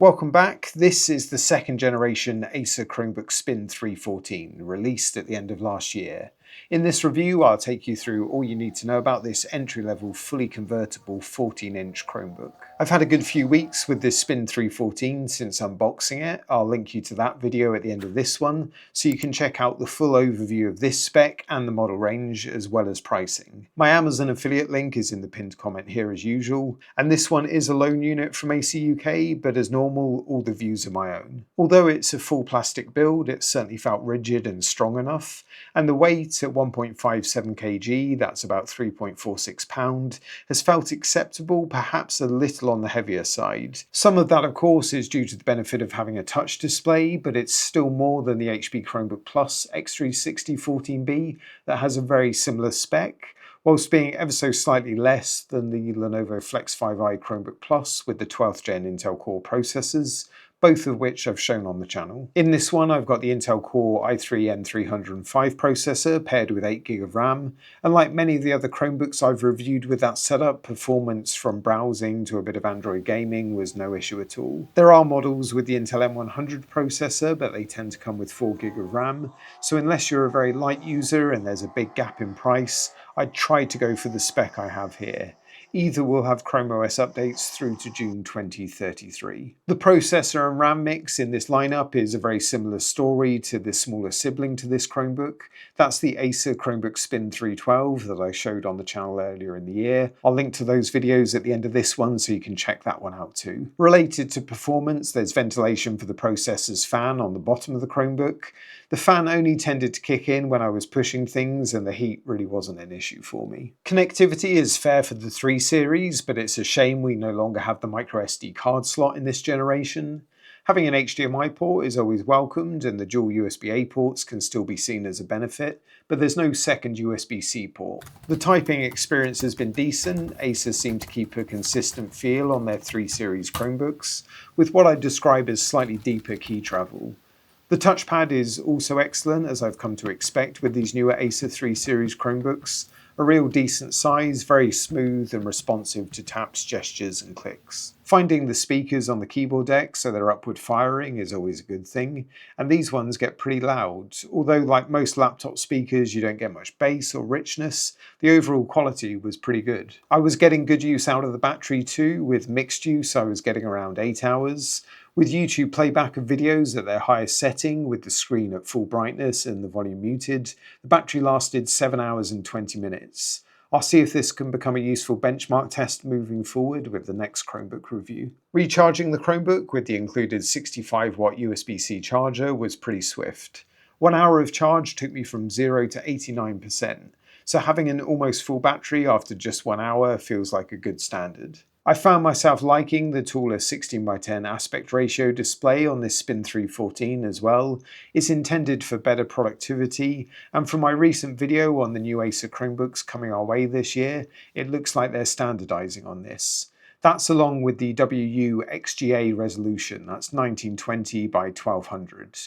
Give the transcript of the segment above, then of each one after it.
Welcome back. This is the second generation Acer Chromebook Spin 314, released at the end of last year. In this review, I'll take you through all you need to know about this entry-level, fully convertible 14-inch Chromebook. I've had a good few weeks with this Spin 314 since unboxing it. I'll link you to that video at the end of this one, so you can check out the full overview of this spec and the model range, as well as pricing. My Amazon affiliate link is in the pinned comment here as usual, and this one is a loan unit from Acer UK, but as normal, all the views are my own. Although it's a full plastic build, it certainly felt rigid and strong enough, and the weight at 1.57 kg, that's about 3.46 pound, has felt acceptable, perhaps a little on the heavier side. Some of that, of course, is due to the benefit of having a touch display, but it's still more than the HP Chromebook Plus X360 14B that has a very similar spec, whilst being ever so slightly less than the Lenovo Flex 5i Chromebook Plus with the 12th gen Intel Core processors, both of which I've shown on the channel. In this one, I've got the Intel Core i3 N305 processor paired with 8GB of RAM, and like many of the other Chromebooks I've reviewed with that setup, performance from browsing to a bit of Android gaming was no issue at all. There are models with the Intel N100 processor, but they tend to come with 4GB of RAM, so unless you're a very light user and there's a big gap in price, I'd try to go for the spec I have here. Either will have Chrome OS updates through to June 2033. The processor and RAM mix in this lineup is a very similar story to the smaller sibling to this Chromebook. That's the Acer Chromebook Spin 312 that I showed on the channel earlier in the year. I'll link to those videos at the end of this one so you can check that one out too. Related to performance, there's ventilation for the processor's fan on the bottom of the Chromebook. The fan only tended to kick in when I was pushing things and the heat really wasn't an issue for me. Connectivity is fair for the 3 series, but it's a shame we no longer have the microSD card slot in this generation. Having an HDMI port is always welcomed, and the dual USB-A ports can still be seen as a benefit, but there's no second USB-C port. The typing experience has been decent. Acer seem to keep a consistent feel on their 3 series Chromebooks, with what I'd describe as slightly deeper key travel. The touchpad is also excellent, as I've come to expect with these newer Acer 3 series Chromebooks. A real decent size, very smooth and responsive to taps, gestures and clicks. Finding the speakers on the keyboard deck so they're upward firing is always a good thing, and these ones get pretty loud. Although like most laptop speakers you don't get much bass or richness, the overall quality was pretty good. I was getting good use out of the battery too. With mixed use I was getting around 8 hours. With YouTube playback of videos at their highest setting, with the screen at full brightness and the volume muted, the battery lasted 7 hours and 20 minutes. I'll see if this can become a useful benchmark test moving forward with the next Chromebook review. Recharging the Chromebook with the included 65-watt USB-C charger was pretty swift. 1 hour of charge took me from 0 to 89%, so having an almost full battery after just 1 hour feels like a good standard. I found myself liking the taller 16:10 aspect ratio display on this Spin 314 as well. It's intended for better productivity, and from my recent video on the new Acer Chromebooks coming our way this year, it looks like they're standardizing on this. That's along with the WU-XGA resolution, that's 1920 by 1200.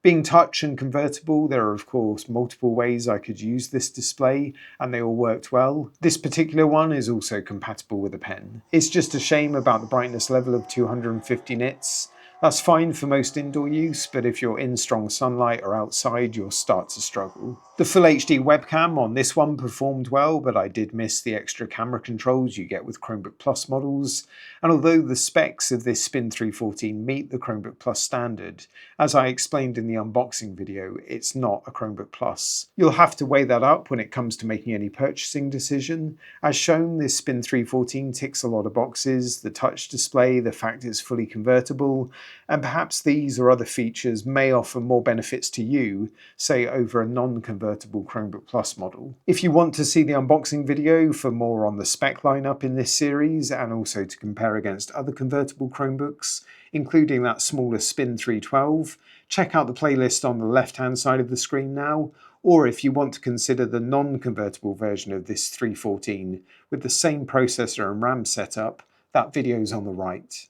Being touch and convertible, there are of course multiple ways I could use this display, and they all worked well. This particular one is also compatible with a pen. It's just a shame about the brightness level of 250 nits. That's fine for most indoor use, but if you're in strong sunlight or outside, you'll start to struggle. The Full HD webcam on this one performed well, but I did miss the extra camera controls you get with Chromebook Plus models, and although the specs of this Spin 314 meet the Chromebook Plus standard, as I explained in the unboxing video, it's not a Chromebook Plus. You'll have to weigh that up when it comes to making any purchasing decision. As shown, this Spin 314 ticks a lot of boxes: the touch display, the fact it's fully convertible, and perhaps these or other features may offer more benefits to you, say over a non-convertible Chromebook Plus model. If you want to see the unboxing video for more on the spec lineup in this series, and also to compare against other convertible Chromebooks, including that smaller Spin 312, check out the playlist on the left-hand side of the screen now, or if you want to consider the non-convertible version of this 314 with the same processor and RAM setup, that video's on the right.